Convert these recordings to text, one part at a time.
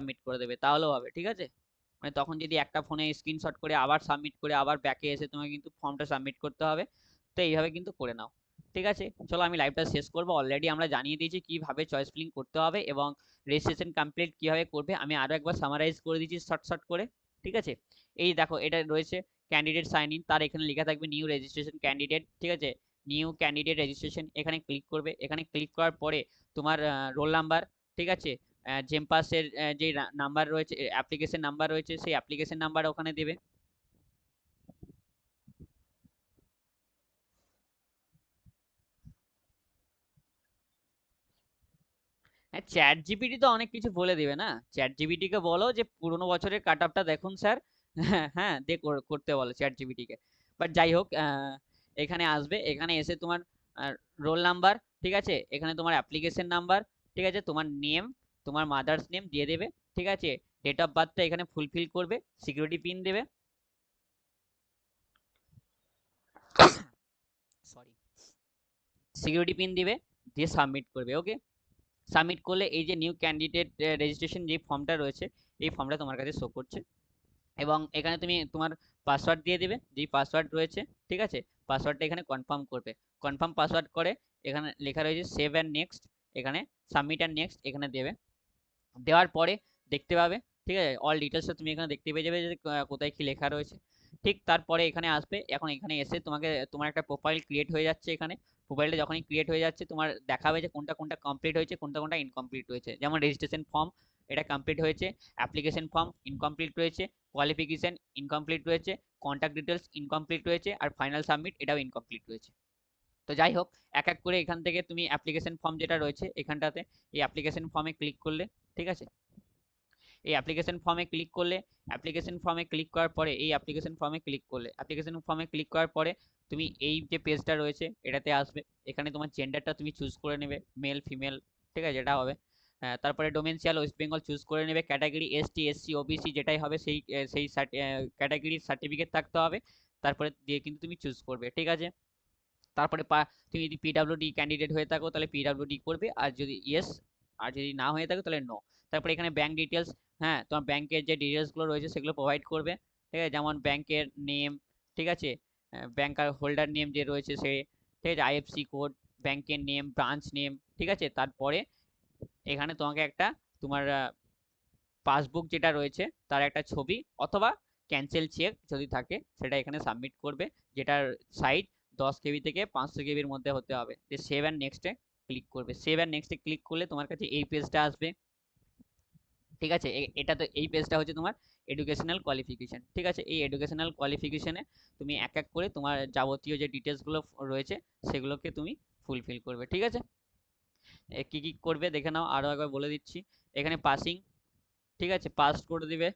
Submit করে দেবে, তাহলেও হবে। ঠিক আছে, মানে তখন যদি একটা ফোনে স্ক্রিনশট করে আবার সাবমিট করে আবার ব্যাকে এসে তোমাকে কিন্তু ফর্মটা সাবমিট করতে হবে। তো এইভাবে কিন্তু করে নাও। ঠিক আছে, চলো আমি লাইভটা শেষ করবো। অলরেডি আমরা জানিয়ে দিয়েছি কিভাবে চয়েস ফিলিং করতে হবে এবং রেজিস্ট্রেশন কমপ্লিট কিভাবে করবে। আমি আরো একবার সামারাইজ করে দিচ্ছি শর্ট শর্ট করে। ঠিক আছে, এই দেখো এটা রয়েছে ক্যান্ডিডেট সাইন ইন, তার এখানে লেখা থাকবে নিউ রেজিস্ট্রেশন ক্যান্ডিডেট। ঠিক আছে, নিউ ক্যান্ডিডেট রেজিস্ট্রেশন, এখানে ক্লিক করবে। এখানে ক্লিক করার পরে তোমার রোল নাম্বার, ঠিক আছে, জেমপাসের যে নাম্বার রয়েছে, অ্যাপ্লিকেশন নাম্বার রয়েছে, সেই অ্যাপ্লিকেশন নাম্বার ওখানে দেবে। হ্যাঁ, চ্যাট জিপিটি তো অনেক কিছু বলে দিবে না। চ্যাট জিপিটি কে বলো যে পুরোনো বছরের কাট আপটা দেখুন স্যার। হ্যাঁ হ্যাঁ, করতে বলো চ্যাট জিপিটি কে। বাট যাই হোক, এখানে আসবে, এখানে এসে তোমার রোল নাম্বার, ঠিক আছে, এখানে তোমার অ্যাপ্লিকেশন নাম্বার, ঠিক আছে, তোমার নেম, তোমার মাদার্স নেম দিয়ে দেবে। ঠিক আছে, ডেট অফ বার্থটা এখানে ফুলফিল করবে, সিকিউরিটি পিন দেবে, সরি, সিকিউরিটি পিন দিবে, দিয়ে সাবমিট করবে। ওকে, সাবমিট করলে এই যে নিউ ক্যান্ডিডেট রেজিস্ট্রেশন যে ফর্মটা রয়েছে, এই ফর্মটা তোমার কাছে শো করছে। এবং এখানে তুমি তোমার পাসওয়ার্ড দিয়ে দিবে, যেই পাসওয়ার্ড রয়েছে। ঠিক আছে, পাসওয়ার্ডটা এখানে কনফার্ম করবে। কনফার্ম পাসওয়ার্ড করে এখানে লেখা রয়েছে সেভ অ্যান্ড নেক্সট, এখানে সাবমিট অ্যান্ড নেক্সট এখানে দেবে। দেওয়ার পরে দেখতে পাবে, ঠিক আছে, অল ডিটেলসটা তুমি এখানে দেখতে পেয়ে যাবে যে কোথায় কি লেখা রয়েছে। ঠিক তারপরে এখানে আসবে, এখন এখানে এসে তোমাকে তোমার একটা প্রোফাইল ক্রিয়েট হয়ে যাচ্ছে। এখানে প্রোফাইলটা যখনই ক্রিয়েট হয়ে যাচ্ছে তোমার দেখাবে যে কোনটা কোনটা কমপ্লিট হয়েছে, কোনটা কোনটা ইনকমপ্লিট হয়েছে। যেমন রেজিস্ট্রেশন ফর্ম এটা কমপ্লিট হয়েছে, অ্যাপ্লিকেশন ফর্ম ইনকমপ্লিট রয়েছে, কোয়ালিফিকেশন ইনকমপ্লিট রয়েছে, কন্ট্যাক্ট ডিটেলস ইনকমপ্লিট রয়েছে, আর ফাইনাল সাবমিট এটাও ইনকমপ্লিট রয়েছে। তো যাই হোক, এক এক করে এখান থেকে তুমি অ্যাপ্লিকেশন ফর্ম যেটা রয়েছে এখানটাতে, এই অ্যাপ্লিকেশন ফর্মে ক্লিক করলে, ঠিক আছে, এই অ্যাপ্লিকেশন ফর্মে ক্লিক করলে, অ্যাপ্লিকেশন ফর্মে ক্লিক করার পরে এই অ্যাপ্লিকেশন ফর্মে ক্লিক করলে, অ্যাপ্লিকেশন ফর্মে ক্লিক করার পরে তুমি এই যে পেজটা রয়েছে এটাতে আসবে। এখানে তোমার জেন্ডারটা তুমি চুজ করে নেবে, মেল ফিমেল, ঠিক আছে, যেটা হবে। তারপরে ডোমেনশিয়াল ওয়েস্ট বেঙ্গল চুজ করে নেবে, ক্যাটাগরি এসটি এসসি ওবিসি যেটাই হবে সেই সেই ক্যাটাগরির সার্টিফিকেট থাকতে হবে। তারপরে দিয়ে কিন্তু তুমি চুজ করবে। ঠিক আছে, তারপরে তুমি যদি পিডাব্লিউডি ক্যান্ডিডেট হয়ে থাকো তাহলে পিডাব্লিউডি করবে, আর যদি ইয়েস, আর যদি না হয়ে থাকে তাহলে নো। তারপরে এখানে ব্যাংক ডিটেলস, হ্যাঁ, তোমার ব্যাংকের যে ডিটেলসগুলো রয়েছে সেগুলো প্রোভাইড করবে। ঠিক আছে, যেমন ব্যাংকের নেম, ঠিক আছে, ব্যাংকার হোল্ডার নেম যে রয়েছে সে, ঠিক আছে, আইএফসি কোড, ব্যাংকের নেম, ব্রাঞ্চ নেম, ঠিক আছে। তারপরে এখানে তোমাকে একটা তোমার পাসবুক যেটা রয়েছে তার একটা ছবি অথবা ক্যান্সেল চেক যদি থাকে সেটা এখানে সাবমিট করবে, যেটার সাইজ 10 কেবি থেকে 500 কেবির মধ্যে হতে হবে। যে সেভ অ্যান্ড নেক্সটে ক্লিক করবে। সেভ অ্যান্ড নেক্সটে ক্লিক করলে তোমার কাছে এই পেজটা আসবে। ঠিক আছে, এটা তো এই পেজটা হচ্ছে তোমার এডুকেশনাল কোয়ালিফিকেশন। ঠিক আছে, এই এডুকেশনাল কোয়ালিফিকেশনে তুমি এক এক করে তোমার যাবতীয় যে ডিটেলসগুলো রয়েছে সেগুলোকে তুমি ফুলফিল করবে। ঠিক আছে, কি কি করবে দেখে নাও, আরও একবার বলে দিচ্ছি। এখানে পাসিং, ঠিক আছে, পাস করে দিবে।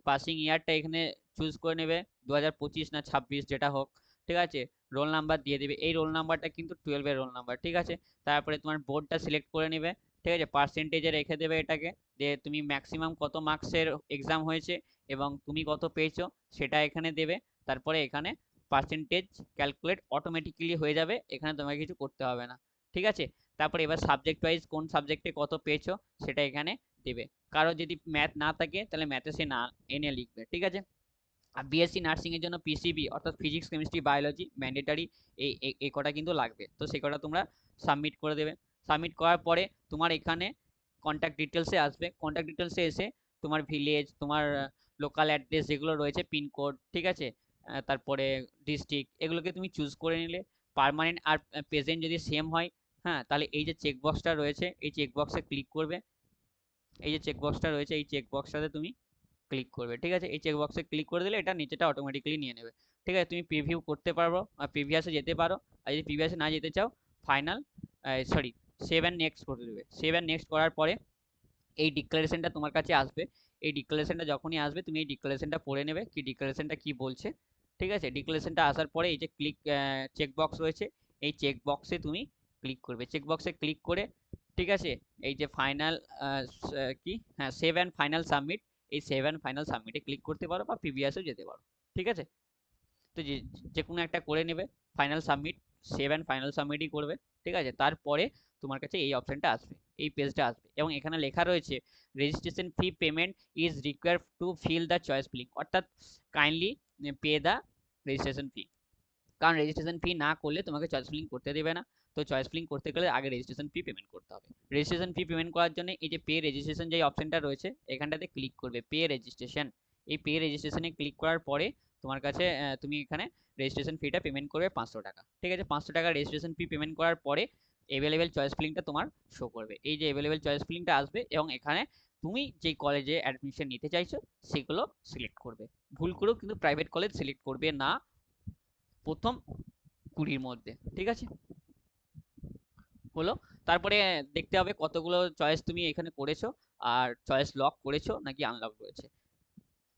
পাসিং ইয়ারটা এখানে চুজ করে নেবে, 2025 না 26 যেটা হোক। ঠিক আছে, রোল নাম্বার দিয়ে দিবে, এই রোল নাম্বারটা কিন্তু 12-এর রোল নাম্বার। ঠিক আছে, তারপরে তোমার বোর্ডটা সিলেক্ট করে নেবে। ঠিক আছে, পার্সেন্টেজে রেখে দেবে এটাকে, যে তুমি ম্যাক্সিমাম কত মার্কসের এক্সাম হয়েছে এবং তুমি কত পেয়েছো সেটা এখানে দেবে। তারপরে এখানে পার্সেন্টেজ ক্যালকুলেট অটোমেটিক্যালি হয়ে যাবে, এখানে তোমাকে কিছু করতে হবে না। ঠিক আছে, তারপরে এবার সাবজেক্ট ওয়াইজ কোন সাবজেক্টে কত পেয়েছো সেটা এখানে দেবে। কারো যদি ম্যাথ না থাকে তাহলে ম্যাথে সে না এনে লিখবে। ঠিক আছে, আর বিএসসি নার্সিং এর জন্য পিসিবি অর্থাৎ ফিজিক্স কেমিস্ট্রি বায়োলজি ম্যান্ডেটারি, এই কটা কিন্তু লাগবে। তো সেই কটা তোমরা সাবমিট করে দেবে। সাবমিট করার পরে তোমার এখানে কন্ট্যাক্ট ডিটেলসে আসবে। কন্ট্যাক্ট ডিটেলসে এসে তোমার ভিলেজ, তোমার লোকাল অ্যাড্রেস যেগুলো রয়েছে, পিনকোড, ঠিক আছে, তারপরে ডিস্ট্রিক্ট, এগুলোকে তুমি চুজ করে নিলে। পার্মানেন্ট আর প্রেজেন্ট যদি সেম হয়, হ্যাঁ, তাহলে এই যে চেকবক্সটা রয়েছে এই চেকবক্সে ক্লিক করবে। এই যে চেকবক্সটা রয়েছে এই চেকবক্সটাতে তুমি ক্লিক করবে। ঠিক আছে, এই চেকবক্সে ক্লিক করে দিলে এটা নিচেটা অটোমেটিক্যালি নিয়ে নেবে। ঠিক আছে, তুমি প্রিভিউ করতে পারো আর প্রিভিয়াসে যেতে পারো। আর যদি প্রিভিয়াসে না যেতে চাও, final, sorry, save and next করে দেবে। সেভ অ্যান্ড নেক্সট করার পরে এই ডিক্লারেশনটা তোমার কাছে আসবে। এই ডিক্লারেশনটা যখনই আসবে তুমি এই ডিক্লারেশনটা পড়ে নেবে, কি ডিক্লারেশনটা কি বলছে। ঠিক আছে, ডিক্লারেশনটা আসার পরে এই যে ক্লিক চেকবক্স রয়েছে এই চেকবক্সে তুমি ক্লিক করবে। চেকবক্সে ক্লিক করে, ঠিক আছে, এই যে ফাইনাল, কি, হ্যাঁ, সেভ অ্যান্ড ফাইনাল সাবমিট, এই সেভ অ্যান্ড ফাইনাল সাবমিটে ক্লিক করতে পারো বা প্রিভিয়াসও যেতে পারো। ঠিক আছে, তো যে কোনো একটা করে নেবে, final submit, save and final সাবমিটই করবে। ঠিক আছে, তারপরে তোমার কাছে এই অপশনটা আসবে, এই পেজটা আসবে, এবং এখানে লেখা রয়েছে registration fee payment is required to fill the choice filling, অর্থাৎ kindly pay the registration fee. কারণ রেজিস্ট্রেশন ফি না করলে তোমাকে চয়েস ফিলিং করতে দেবে না। তো চয়েস ফিলিং করতে গেলে আগে রেজিস্ট্রেশন ফি পেমেন্ট করতে হবে। রেজিস্ট্রেশন ফি পেমেন্ট করার জন্য এই যে পে রেজিস্ট্রেশন যে অপশনটা রয়েছে এখানটাতে ক্লিক করবে, পে রেজিস্ট্রেশন। এই পে রেজিস্ট্রেশনে ক্লিক করার পরে তোমার কাছে তুমি এখানে রেজিস্ট্রেশন ফিটা পেমেন্ট করবে 500 টাকা। ঠিক আছে, 500 টাকা রেজিস্ট্রেশন ফি পেমেন্ট করার পরে অ্যাভেলেবেল চয়েস ফিলিংটা তোমার শো করবে। এই যে অ্যাভেলেবেল চয়েস ফিলিংটা আসবে এবং এখানে তুমি যেই কলেজে অ্যাডমিশন নিতে চাইছো সেগুলো সিলেক্ট করবে। ভুল করেও কিন্তু প্রাইভেট কলেজ সিলেক্ট করবে না প্রথম 20-র মধ্যে। ঠিক আছে, হলো। তারপরে দেখতে হবে কতগুলো চয়েস তুমি এখানে করেছো, আর চয়েস লক করেছো নাকি আনলক রয়েছে।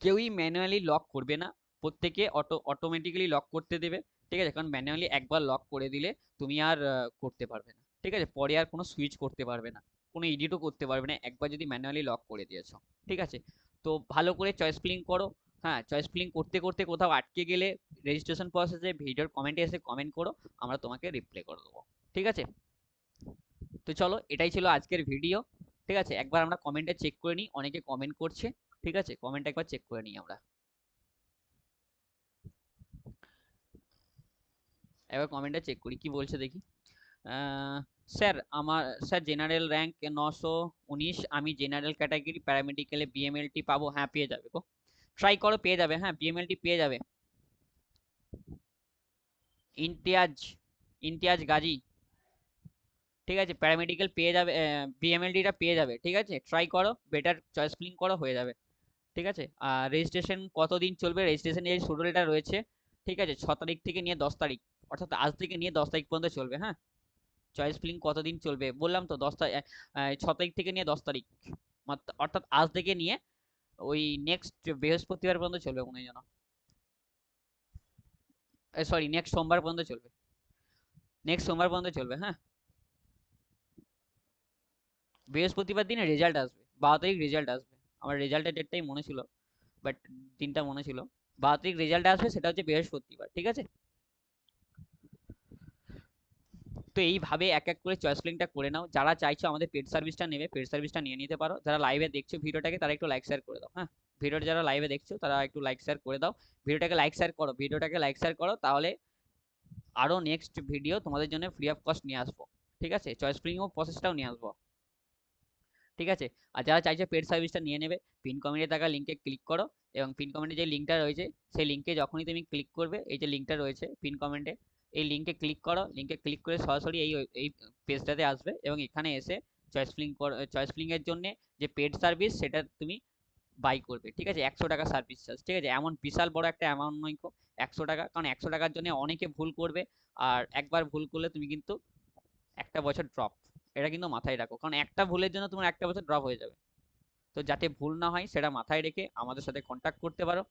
কেউই ম্যানুয়ালি লক করবে না, প্রত্যেকে অটোমেটিক্যালি লক করতে দেবে। ঠিক আছে, কারণ ম্যানুয়ালি একবার লক করে দিলে তুমি আর করতে পারবে না। ঠিক আছে, পরে আর কোনো সুইচ করতে পারবে না, কোনো এডিটও করতে পারবে না একবার যদি ম্যানুয়ালি লক করে দিয়েছো। ঠিক আছে, তো ভালো করে চয়েস ফিলিং করো। হ্যাঁ, চয়েস ফিলিং করতে করতে কোথাও আটকে গেলে রেজিস্ট্রেশন প্রসেসে ভিডিওর কমেন্টে এসে কমেন্ট করো, আমরা তোমাকে রিপ্লাই করে দেবো। ঠিক আছে, তো চলো এটাই ছিল আজকের ভিডিও। ঠিক আছে, একবার আমরা কমেন্টে চেক করে নিই, অনেকে কমেন্ট করছে। ঠিক আছে, কমেন্ট একবার চেক করে নিই আমরা, একবার কমেন্টটা চেক করি কি বলছে দেখি। স্যার আমার, স্যার জেনারেল র্যাঙ্ক 919, আমি জেনারেল ক্যাটাগরি প্যারামেডিক্যালে বিএমএলটি পাবো? হ্যাঁ পেয়ে যাবে গো, ট্রাই করো পেয়ে যাবে, হ্যাঁ বিএমএলটি পেয়ে যাবে। ইমতিয়াজ, ইমতিয়াজ গাজী, ঠিক আছে প্যারামেডিক্যাল পেয়ে যাবে, বিএমএলটিটা পেয়ে যাবে। ঠিক আছে, ট্রাই করো, বেটার চয়েস ফিলিং করো, হয়ে যাবে। ঠিক আছে, আর রেজিস্ট্রেশন কতদিন চলবে, রেজিস্ট্রেশন যে শিডিউলটা রয়েছে, ঠিক আছে 6 তারিখ থেকে নিয়ে 10 তারিখ, অর্থাৎ আজ থেকে নিয়ে 10 তারিখ পর্যন্ত চলবে। হ্যাঁ, চয়েস ফিলিং কতদিন চলবে বললাম তো, 10 তারিখ, 6 তারিখ থেকে নিয়ে 10 তারিখ, অর্থাৎ আজ থেকে নিয়ে ওই নেক্সট বৃহস্পতিবার পর্যন্ত চলবে মনে হয় যেন, সরি নেক্সট সোমবার পর্যন্ত চলবে, নেক্সট সোমবার পর্যন্ত চলবে। হ্যাঁ, বৃহস্পতিবার দিনে রেজাল্ট আসবে, 12 তারিখ রেজাল্ট আসবে। আমার রেজাল্টের ডেটটাই মনে ছিল, বাট দিনটা মনে ছিল, 12 তারিখ রেজাল্ট আসবে, সেটা হচ্ছে বৃহস্পতিবার। ঠিক আছে, তো এইভাবে এক এক করে চয়েস ফিলিংটা করে নাও। যারা চাইছো আমাদের পেড সার্ভিসটা নেবে, পেড সার্ভিসটা নিয়ে নিতে পারো। যারা লাইভে দেখছো ভিডিওটাকে তারা একটু লাইক শেয়ার করে দাও। হ্যাঁ, ভিডিওটা যারা লাইভে দেখছো তারা একটু লাইক শেয়ার করে দাও, ভিডিওটাকে লাইক শেয়ার করো, ভিডিওটাকে লাইক শেয়ার করো, তাহলে আরো নেক্সট ভিডিও তোমাদের জন্য ফ্রি অফ কস্ট নিয়ে আসবো। ঠিক আছে, চয়েস ফিলিং প্রসেসটাও নিয়ে আসবো। ঠিক আছে, আর যারা চাইছে পেড সার্ভিসটা নিয়ে নেবে, পিন কমেন্টে থাকা লিঙ্কে ক্লিক করো, এবং পিন কমেন্টে যে লিঙ্কটা রয়েছে সেই লিঙ্কে যখনই তুমি ক্লিক করবে, এই যে লিঙ্কটা রয়েছে পিন কমেন্টে, এই লিঙ্কে ক্লিক করো, লিঙ্কে ক্লিক করে সরাসরি এই পেজটাতে আসবে, এবং এখানে এসে চয়েস ফিলিং চয়েস ফিলিং এর জন্য যে পেড সার্ভিস সেটা তুমি বাই করবে। ঠিক আছে, 100 টাকা সার্ভিস চার্জ। ঠিক আছে, এমন বিশাল বড় একটা অ্যামাউন্ট নয়, 100 টাকা, কারণ 100 টাকার জন্য অনেকে ভুল করবে, আর একবার ভুল করলে তুমি কিন্তু একটা বছর ড্রপ, এটা কিন্তু মাথায় রাখো, কারণ একটা ভুলের জন্য তোমার একটা বছর ড্রপ হয়ে যাবে। তো যাতে ভুল না হয় সেটা মাথায় রেখে আমাদের সাথে কন্ট্যাক্ট করতে পারো।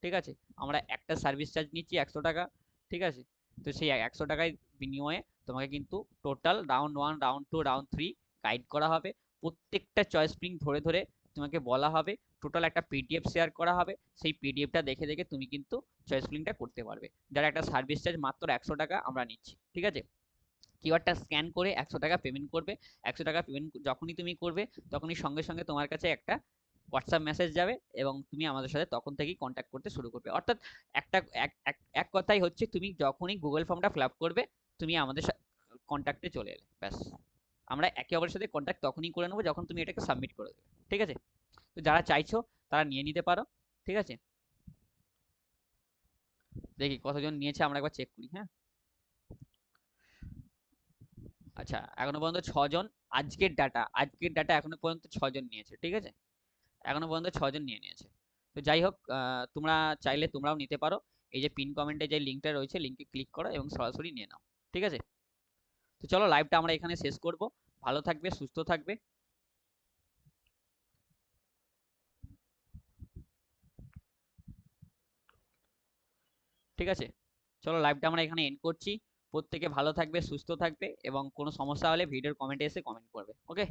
ঠিক আছে, আমরা একটা সার্ভিস চার্জ নিচ্ছি 100 টাকা। ঠিক আছে, তো সেই 100 টাকায় বিনিময়ে তোমাকে কিন্তু total round 1, round 2, round 3 guide করা হবে, প্রত্যেকটা চয়েস ফিলিং ধরে ধরে তোমাকে বলা হবে, টোটাল একটা পিডিএফ শেয়ার করা হবে, সেই পিডিএফটা দেখে দেখে তুমি কিন্তু চয়েস ফিলিংটা করতে পারবে। যারা একটা সার্ভিস চার্জ মাত্র 100 টাকা আমরা নিচ্ছি। ঠিক আছে, কিউআরটা স্ক্যান করে 100 টাকা পেমেন্ট করবে। 100 টাকা পেমেন্ট যখনই তুমি করবে তখনই সঙ্গে সঙ্গে তোমার কাছে একটা হোয়াটসঅ্যাপ মেসেজ যাবে, এবং তুমি আমাদের সাথে তখন থেকেই কন্ট্যাক্ট করতে শুরু করবে। অর্থাৎ একটা এক কথাই হচ্ছে, তুমি যখনই গুগল ফর্মটা ফিল আপ করবে তুমি আমাদের কন্ট্যাক্টে চলে এলে, ব্যাস আমরা একে অপরের সাথে কন্ট্যাক্ট তখনই করে নেবো যখন তুমি এটাকে সাবমিট করে দেবে। ঠিক আছে, তো যারা চাইছো তারা নিয়ে নিতে পারো। ঠিক আছে, দেখি কতজন নিয়েছে আমরা একবার চেক করি। হ্যাঁ, আচ্ছা এখনো পর্যন্ত 6 জন, আজকের ডাটা এখনো পর্যন্ত 6 জন নিয়েছে। ঠিক আছে, এখনো পর্যন্ত 6 জন নিয়ে নিয়েছে। তো যাই হোক, তোমরা চাইলে তোমরাও নিতে পারো, এই যে পিন কমেন্টে যে লিঙ্কটা রয়েছে লিঙ্কে ক্লিক করো এবং সরাসরি নিয়ে নাও। ঠিক আছে, তো চলো লাইভটা আমরা এখানে শেষ করব। ভালো থাকবে, সুস্থ থাকবে। ঠিক আছে, চলো লাইভটা আমরা এখানে এন্ড করছি। প্রত্যেকে ভালো থাকবে, সুস্থ থাকবে, এবং কোনো সমস্যা হলে ভিডিওর কমেন্টে এসে কমেন্ট করবে। ওকে।